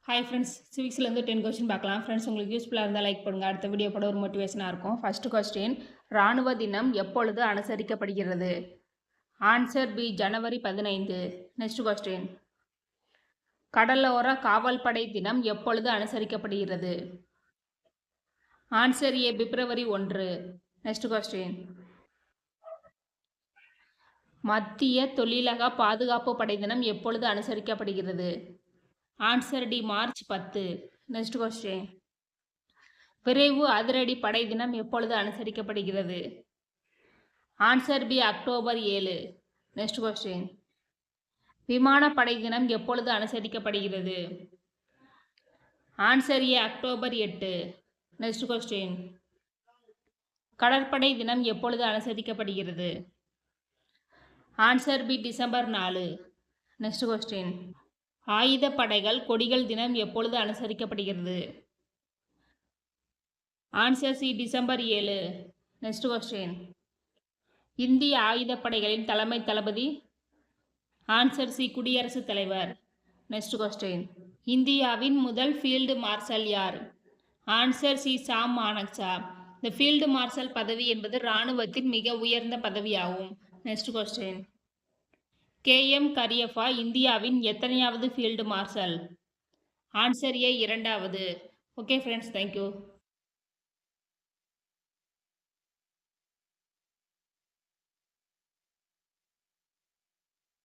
Hi friends, சிவிக்ஸ்லேருந்து 10 question பார்க்கலாம். Friends, உங்களுக்கு யூஸ்ஃபுல்லாக இருந்தால் லைக் பண்ணுங்கள். அடுத்த வீடியோ கூட ஒரு மோட்டிவேஷனாக இருக்கும். ஃபர்ஸ்ட் கொஸ்டின், இராணுவ தினம் எப்பொழுது அனுசரிக்கப்படுகிறது? ஆன்சர் பி, ஜனவரி 15. நெக்ஸ்ட் கொஸ்டின், கடலோர காவல்படை தினம் எப்பொழுது அனுசரிக்கப்படுகிறது? ஆன்சர் ஏ, பிப்ரவரி 1. நெக்ஸ்ட் கொஸ்டின், மத்திய தொழிலக பாதுகாப்பு படை தினம் எப்பொழுது அனுசரிக்கப்படுகிறது? ஆன்சர் டி, மார்ச் 10. நெக்ஸ்ட் கொஸ்டின், விரைவு அதிரடி படை தினம் எப்பொழுது அனுசரிக்கப்படுகிறது? ஆன்சர் பி, அக்டோபர் 7. நெக்ஸ்ட் கொஸ்டின், விமானப்படை தினம் எப்பொழுது அனுசரிக்கப்படுகிறது? ஆன்சர் ஏ, அக்டோபர் 8. நெக்ஸ்ட் கொஸ்டின், கடற்படை தினம் எப்பொழுது அனுசரிக்கப்படுகிறது? ஆன்சர் பி, டிசம்பர் 4. நெக்ஸ்ட் கொஸ்டின், ஆயுதப்படைகள் கொடிகள் தினம் எப்பொழுது அனுசரிக்கப்படுகிறது? Answer C, December 7. Next question, இந்திய ஆயுதப்படைகளின் தலைமை தளபதி? ஆன்சர் சி, குடியரசுத் தலைவர். நெக்ஸ்ட் கொஸ்டின், இந்தியாவின் முதல் ஃபீல்டு மார்ஷல் யார்? ஆன்சர் சி, சாம் மானக்சா. இந்த ஃபீல்டு மார்ஷல் பதவி என்பது இராணுவத்தின் மிக உயர்ந்த பதவியாகும். நெக்ஸ்ட் கொஸ்டின், KM கரியப்பா இந்தியாவின் எத்தனையாவது ஃபீல்டு மார்ஷல்? ஆன்சர் ஏ, 2வது. Okay friends, thank you.